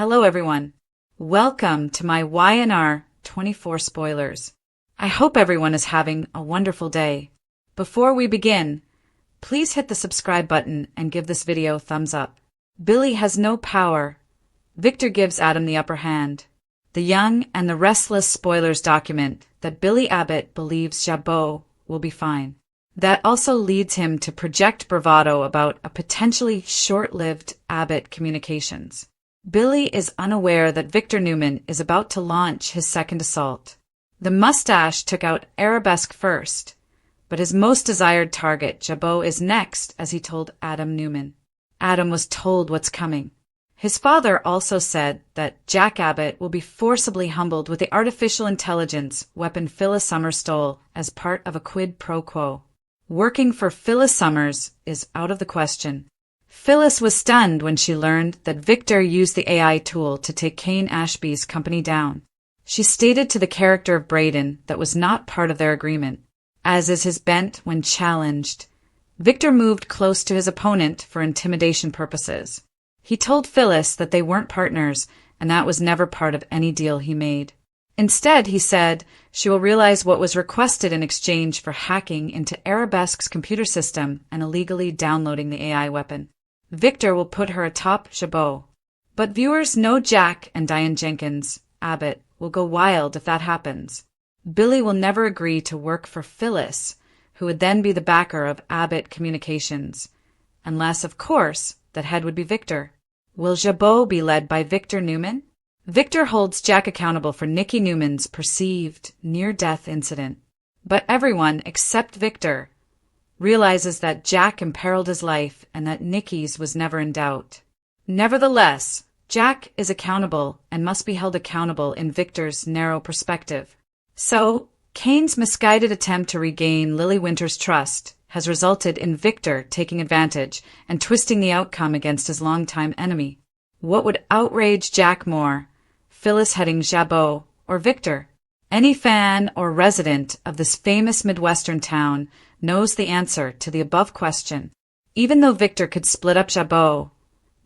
Hello everyone. Welcome to my YNR 24 spoilers. I hope everyone is having a wonderful day. Before we begin, please hit the subscribe button and give this video a thumbs up. Billy has no power. Victor gives Adam the upper hand. The Young and the Restless spoilers document that Billy Abbott believes Jabot will be fine. That also leads him to project bravado about a potentially short-lived Abbott communications. Billy is unaware that Victor Newman is about to launch his second assault. The mustache took out Arabesque first, but his most desired target, Jabot, is next, as he told Adam Newman. Adam was told what's coming. His father also said that Jack Abbott will be forcibly humbled with the artificial intelligence weapon Phyllis Summers stole as part of a quid pro quo. Working for Phyllis Summers is out of the question. Phyllis was stunned when she learned that Victor used the AI tool to take Kane Ashby's company down. She stated to the character of Braden that was not part of their agreement. As is his bent when challenged, Victor moved close to his opponent for intimidation purposes. He told Phyllis that they weren't partners, and that was never part of any deal he made. Instead, he said, she will realize what was requested in exchange for hacking into Arabesque's computer system and illegally downloading the AI weapon. Victor will put her atop Jabot. But viewers know Jack and Diane Jenkins, Abbott, will go wild if that happens. Billy will never agree to work for Phyllis, who would then be the backer of Abbott Communications, unless, of course, that head would be Victor. Will Jabot be led by Victor Newman? Victor holds Jack accountable for Nicky Newman's perceived near-death incident. But everyone, except Victor, realizes that Jack imperiled his life and that Nicky's was never in doubt. Nevertheless, Jack is accountable and must be held accountable in Victor's narrow perspective. So, Kane's misguided attempt to regain Lily Winter's trust has resulted in Victor taking advantage and twisting the outcome against his longtime enemy. What would outrage Jack more, Phyllis heading Jabot or Victor? Any fan or resident of this famous Midwestern town knows the answer to the above question. Even though Victor could split up Jabot,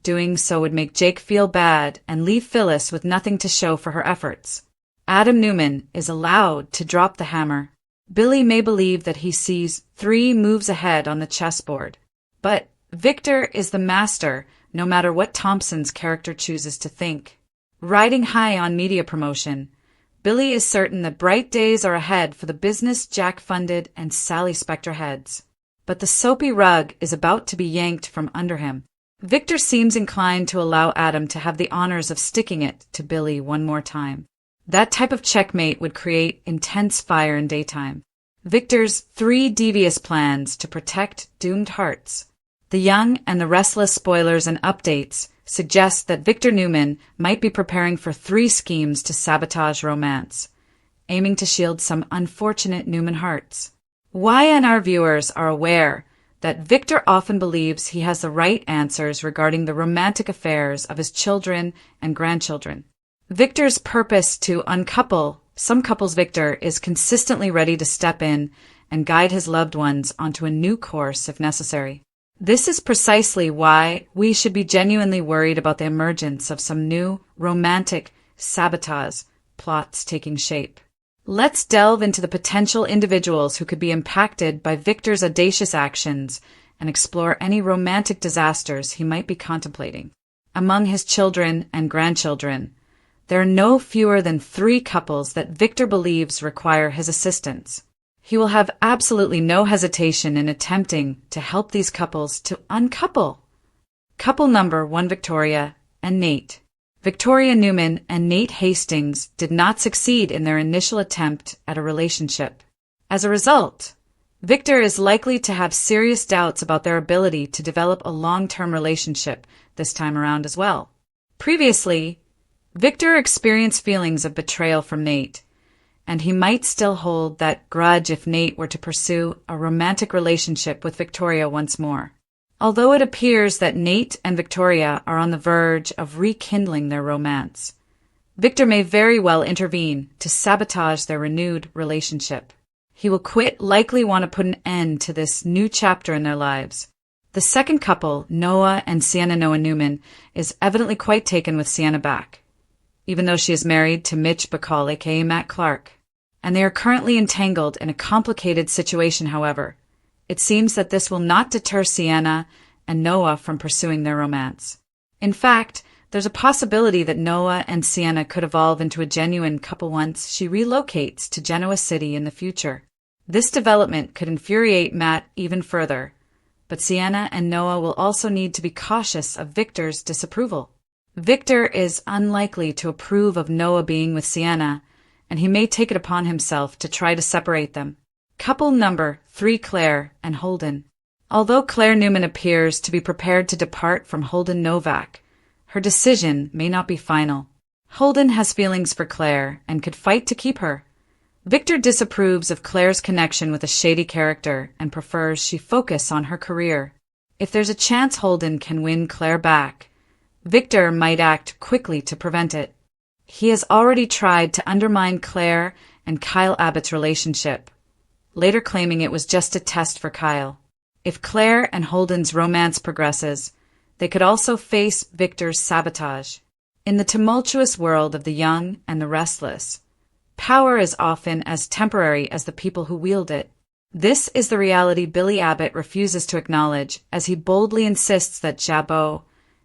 doing so would make Jake feel bad and leave Phyllis with nothing to show for her efforts. Adam Newman is allowed to drop the hammer. Billy may believe that he sees 3 moves ahead on the chessboard, but Victor is the master no matter what Thompson's character chooses to think. Riding high on media promotion, Billy is certain that bright days are ahead for the business Jack funded and Sally Spectre heads. But the soapy rug is about to be yanked from under him. Victor seems inclined to allow Adam to have the honors of sticking it to Billy one more time. That type of checkmate would create intense fire in daytime. Victor's 3 devious plans to protect doomed hearts. The Young and the Restless spoilers and updates suggest that Victor Newman might be preparing for 3 schemes to sabotage romance, aiming to shield some unfortunate Newman hearts. YNR viewers are aware that Victor often believes he has the right answers regarding the romantic affairs of his children and grandchildren. Victor's purpose to uncouple some couples. Victor is consistently ready to step in and guide his loved ones onto a new course if necessary. This is precisely why we should be genuinely worried about the emergence of some new romantic sabotage plots taking shape. Let's delve into the potential individuals who could be impacted by Victor's audacious actions and explore any romantic disasters he might be contemplating. Among his children and grandchildren, there are no fewer than 3 couples that Victor believes require his assistance. He will have absolutely no hesitation in attempting to help these couples to uncouple. Couple number 1, Victoria and Nate. Victoria Newman and Nate Hastings did not succeed in their initial attempt at a relationship. As a result, Victor is likely to have serious doubts about their ability to develop a long-term relationship this time around as well. Previously, Victor experienced feelings of betrayal from Nate, and he might still hold that grudge if Nate were to pursue a romantic relationship with Victoria once more. Although it appears that Nate and Victoria are on the verge of rekindling their romance, Victor may very well intervene to sabotage their renewed relationship. He will likely want to put an end to this new chapter in their lives. The second couple, Noah and Sienna Noah Newman, is evidently quite taken with Sienna back, even though she is married to Mitch Bacall, aka Matt Clark. And they are currently entangled in a complicated situation, however. It seems that this will not deter Sienna and Noah from pursuing their romance. In fact, there's a possibility that Noah and Sienna could evolve into a genuine couple once she relocates to Genoa City in the future. This development could infuriate Matt even further, but Sienna and Noah will also need to be cautious of Victor's disapproval. Victor is unlikely to approve of Noah being with Sienna, and he may take it upon himself to try to separate them. Couple number 3, Claire and Holden. Although Claire Newman appears to be prepared to depart from Holden Novak, her decision may not be final. Holden has feelings for Claire and could fight to keep her. Victor disapproves of Claire's connection with a shady character and prefers she focus on her career. If there's a chance Holden can win Claire back, Victor might act quickly to prevent it. He has already tried to undermine Claire and Kyle Abbott's relationship, later claiming it was just a test for Kyle. If Claire and Holden's romance progresses, they could also face Victor's sabotage. In the tumultuous world of the young and the restless, power is often as temporary as the people who wield it. This is the reality Billy Abbott refuses to acknowledge as he boldly insists that Jabot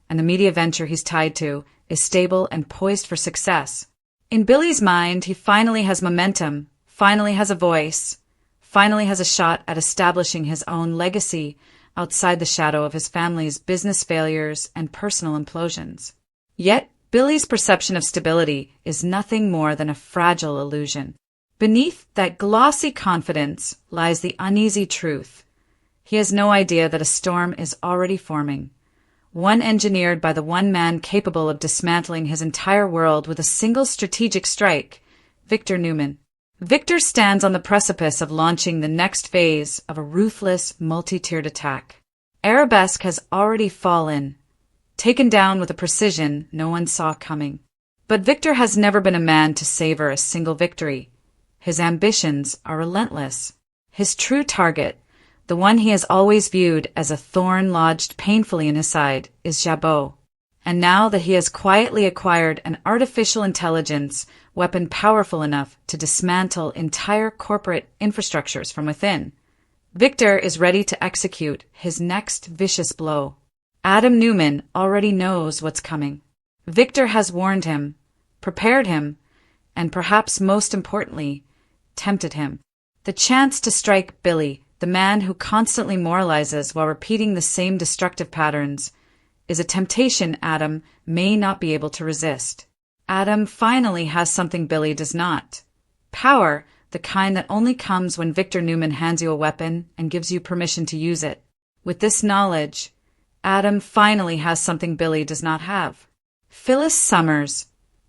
and the media venture he's tied to is stable and poised for success. In Billy's mind, he finally has momentum, finally has a voice, finally has a shot at establishing his own legacy outside the shadow of his family's business failures and personal implosions. Yet, Billy's perception of stability is nothing more than a fragile illusion. Beneath that glossy confidence lies the uneasy truth. He has no idea that a storm is already forming, one engineered by the one man capable of dismantling his entire world with a single strategic strike, Victor Newman. Victor stands on the precipice of launching the next phase of a ruthless, multi-tiered attack. Arabesque has already fallen, taken down with a precision no one saw coming. But Victor has never been a man to savor a single victory. His ambitions are relentless. His true target, the one he has always viewed as a thorn lodged painfully in his side, is Jabot. And now that he has quietly acquired an artificial intelligence weapon powerful enough to dismantle entire corporate infrastructures from within, Victor is ready to execute his next vicious blow. Adam Newman already knows what's coming. Victor has warned him, prepared him, and perhaps most importantly, tempted him. The chance to strike Billy, the man who constantly moralizes while repeating the same destructive patterns, is a temptation Adam may not be able to resist. Adam finally has something Billy does not. Power, the kind that only comes when Victor Newman hands you a weapon and gives you permission to use it. With this knowledge, Adam finally has something Billy does not have. Phyllis Summers,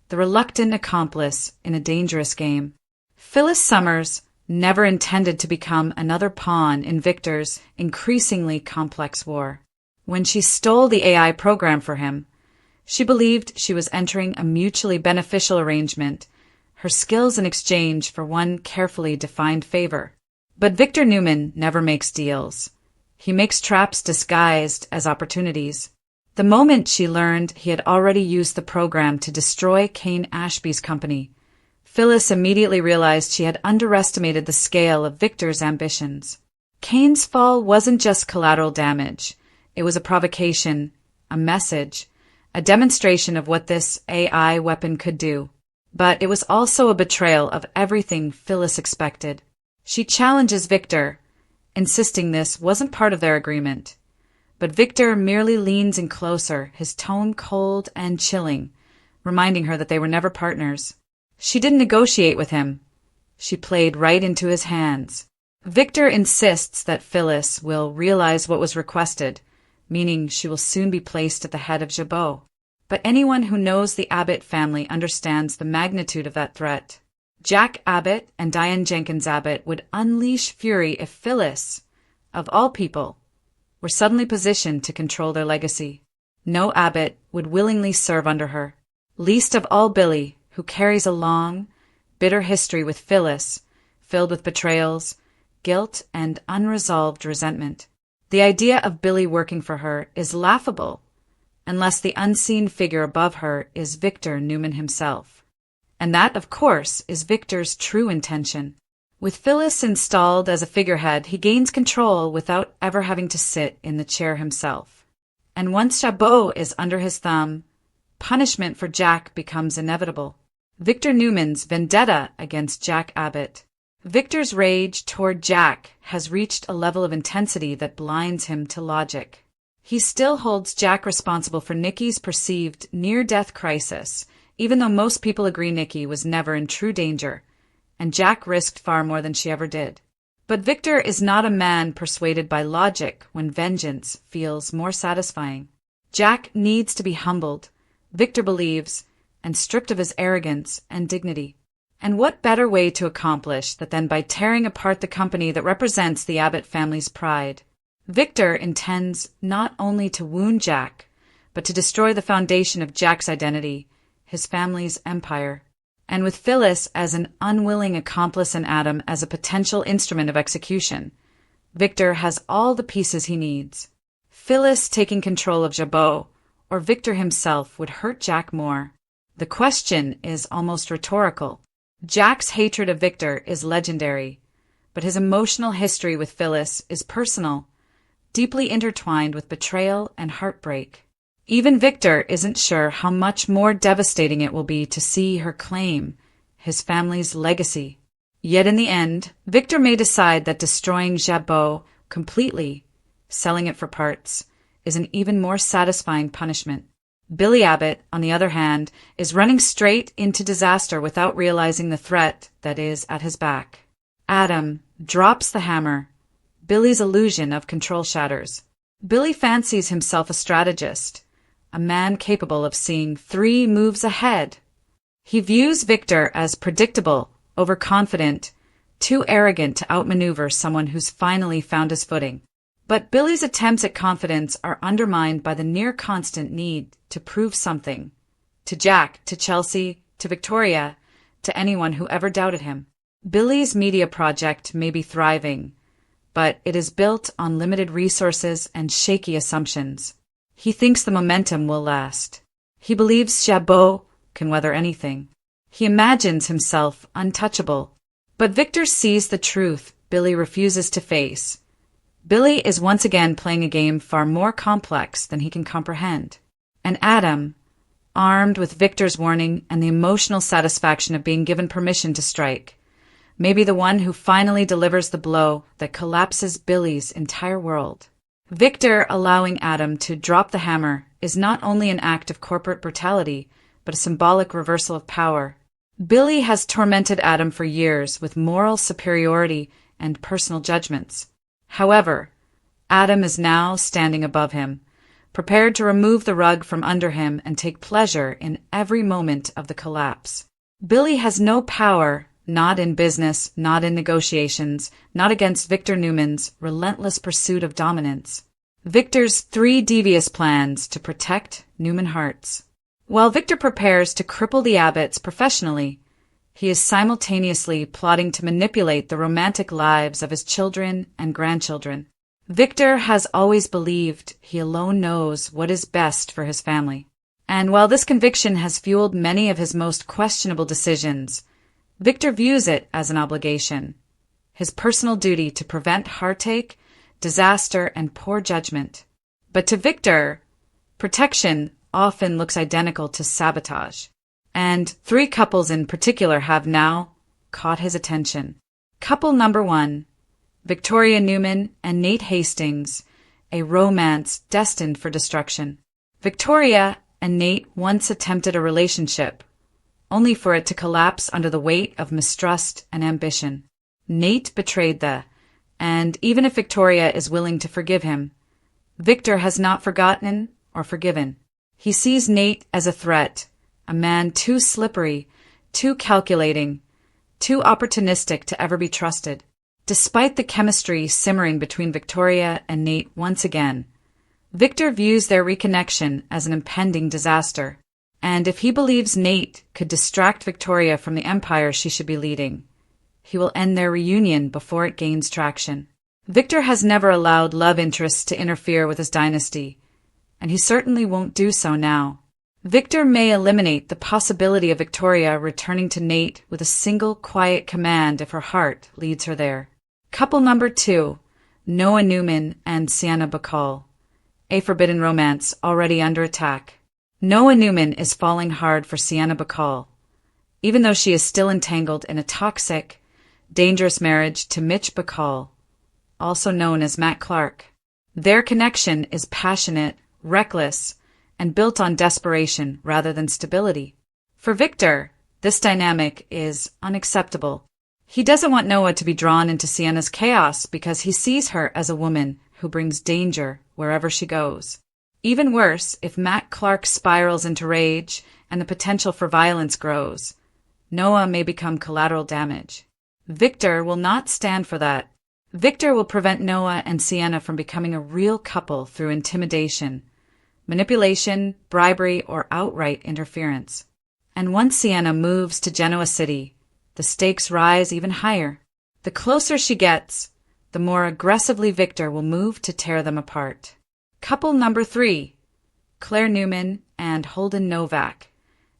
the reluctant accomplice in a dangerous game. Phyllis Summers never intended to become another pawn in Victor's increasingly complex war. When she stole the AI program for him, she believed she was entering a mutually beneficial arrangement, her skills in exchange for one carefully defined favor. But Victor Newman never makes deals. He makes traps disguised as opportunities. The moment she learned he had already used the program to destroy Kane Ashby's company, Phyllis immediately realized she had underestimated the scale of Victor's ambitions. Kane's fall wasn't just collateral damage. It was a provocation, a message, a demonstration of what this AI weapon could do. But it was also a betrayal of everything Phyllis expected. She challenges Victor, insisting this wasn't part of their agreement. But Victor merely leans in closer, his tone cold and chilling, reminding her that they were never partners. She didn't negotiate with him. She played right into his hands. Victor insists that Phyllis will realize what was requested, meaning she will soon be placed at the head of Jabot. But anyone who knows the Abbott family understands the magnitude of that threat. Jack Abbott and Diane Jenkins Abbott would unleash fury if Phyllis, of all people, were suddenly positioned to control their legacy. No Abbott would willingly serve under her, least of all Billy, who carries a long, bitter history with Phyllis, filled with betrayals, guilt, and unresolved resentment. The idea of Billy working for her is laughable, unless the unseen figure above her is Victor Newman himself. And that, of course, is Victor's true intention. With Phyllis installed as a figurehead, he gains control without ever having to sit in the chair himself. And once Jabot is under his thumb, punishment for Jack becomes inevitable. Victor Newman's vendetta against Jack Abbott. Victor's rage toward Jack has reached a level of intensity that blinds him to logic. He still holds Jack responsible for Nikki's perceived near-death crisis, even though most people agree Nikki was never in true danger, and Jack risked far more than she ever did. But Victor is not a man persuaded by logic when vengeance feels more satisfying. Jack needs to be humbled, Victor believes, and stripped of his arrogance and dignity. And what better way to accomplish that than by tearing apart the company that represents the Abbott family's pride? Victor intends not only to wound Jack, but to destroy the foundation of Jack's identity, his family's empire. And with Phyllis as an unwilling accomplice and Adam as a potential instrument of execution, Victor has all the pieces he needs. Phyllis taking control of Jabot, or Victor himself, would hurt Jack more. The question is almost rhetorical. Jack's hatred of Victor is legendary, but his emotional history with Phyllis is personal, deeply intertwined with betrayal and heartbreak. Even Victor isn't sure how much more devastating it will be to see her claim his family's legacy. Yet in the end, Victor may decide that destroying Jabot completely, selling it for parts, is an even more satisfying punishment. Billy Abbott, on the other hand, is running straight into disaster without realizing the threat that is at his back. Adam drops the hammer. Billy's illusion of control shatters. Billy fancies himself a strategist, a man capable of seeing 3 moves ahead. He views Victor as predictable, overconfident, too arrogant to outmaneuver someone who's finally found his footing. But Billy's attempts at confidence are undermined by the near-constant need to prove something. To Jack, to Chelsea, to Victoria, to anyone who ever doubted him. Billy's media project may be thriving, but it is built on limited resources and shaky assumptions. He thinks the momentum will last. He believes Jabot can weather anything. He imagines himself untouchable. But Victor sees the truth Billy refuses to face. Billy is once again playing a game far more complex than he can comprehend. And Adam, armed with Victor's warning and the emotional satisfaction of being given permission to strike, may be the one who finally delivers the blow that collapses Billy's entire world. Victor allowing Adam to drop the hammer is not only an act of corporate brutality, but a symbolic reversal of power. Billy has tormented Adam for years with moral superiority and personal judgments. However, Adam is now standing above him, prepared to remove the rug from under him and take pleasure in every moment of the collapse. Billy has no power, not in business, not in negotiations, not against Victor Newman's relentless pursuit of dominance. Victor's 3 devious plans to protect Newman hearts. While Victor prepares to cripple the Abbotts professionally, he is simultaneously plotting to manipulate the romantic lives of his children and grandchildren. Victor has always believed he alone knows what is best for his family. And while this conviction has fueled many of his most questionable decisions, Victor views it as an obligation, his personal duty to prevent heartache, disaster, and poor judgment. But to Victor, protection often looks identical to sabotage. And 3 couples in particular have now caught his attention. Couple number 1, Victoria Newman and Nate Hastings, a romance destined for destruction. Victoria and Nate once attempted a relationship, only for it to collapse under the weight of mistrust and ambition. Nate betrayed and even if Victoria is willing to forgive him, Victor has not forgotten or forgiven. He sees Nate as a threat, a man too slippery, too calculating, too opportunistic to ever be trusted. Despite the chemistry simmering between Victoria and Nate once again, Victor views their reconnection as an impending disaster. And if he believes Nate could distract Victoria from the empire she should be leading, he will end their reunion before it gains traction. Victor has never allowed love interests to interfere with his dynasty, and he certainly won't do so now. Victor may eliminate the possibility of Victoria returning to Nate with a single quiet command if her heart leads her there. Couple number 2, Noah Newman and Sienna Bacall. A forbidden romance already under attack. Noah Newman is falling hard for Sienna Bacall, even though she is still entangled in a toxic, dangerous marriage to Mitch Bacall, also known as Matt Clark. Their connection is passionate, reckless, and built on desperation rather than stability. For Victor, this dynamic is unacceptable. He doesn't want Noah to be drawn into Sienna's chaos because he sees her as a woman who brings danger wherever she goes. Even worse, if Matt Clark spirals into rage and the potential for violence grows, Noah may become collateral damage. Victor will not stand for that. Victor will prevent Noah and Sienna from becoming a real couple through intimidation, manipulation, bribery, or outright interference. And once Sienna moves to Genoa City, the stakes rise even higher. The closer she gets, the more aggressively Victor will move to tear them apart. Couple number 3, Claire Newman and Holden Novak.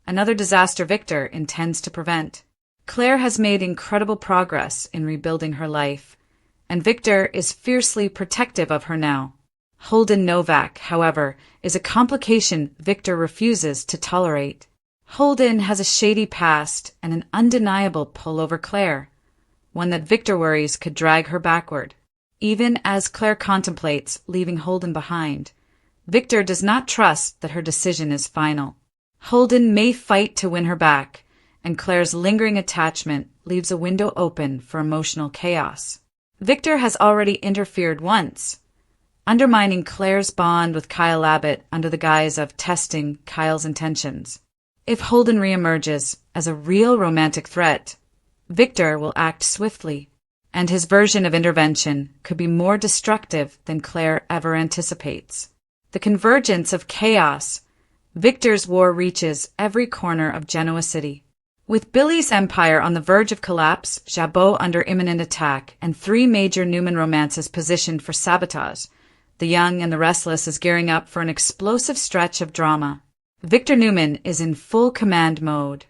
Another disaster Victor intends to prevent. Claire has made incredible progress in rebuilding her life, and Victor is fiercely protective of her now. Holden Novak, however, is a complication Victor refuses to tolerate. Holden has a shady past and an undeniable pull over Claire, one that Victor worries could drag her backward. Even as Claire contemplates leaving Holden behind, Victor does not trust that her decision is final. Holden may fight to win her back, and Claire's lingering attachment leaves a window open for emotional chaos. Victor has already interfered once, undermining Claire's bond with Kyle Abbott under the guise of testing Kyle's intentions. If Holden reemerges as a real romantic threat, Victor will act swiftly, and his version of intervention could be more destructive than Claire ever anticipates. The convergence of chaos, Victor's war reaches every corner of Genoa City. With Billy's empire on the verge of collapse, Jabot under imminent attack, and 3 major Newman romances positioned for sabotage, the young and the restless is gearing up for an explosive stretch of drama. Victor Newman is in full command mode,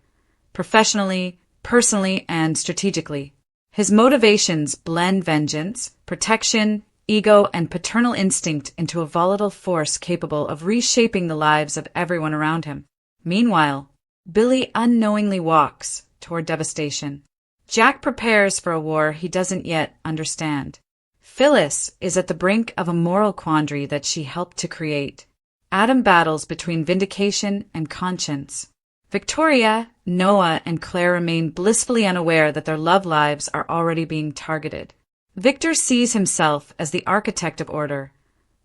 professionally, personally, and strategically. His motivations blend vengeance, protection, ego, and paternal instinct into a volatile force capable of reshaping the lives of everyone around him. Meanwhile, Billy unknowingly walks toward devastation. Jack prepares for a war he doesn't yet understand. Phyllis is at the brink of a moral quandary that she helped to create. Adam battles between vindication and conscience. Victoria, Noah, and Claire remain blissfully unaware that their love lives are already being targeted. Victor sees himself as the architect of order,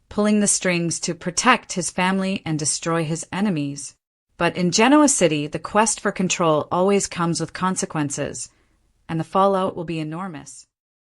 pulling the strings to protect his family and destroy his enemies. But in Genoa City, the quest for control always comes with consequences, and the fallout will be enormous.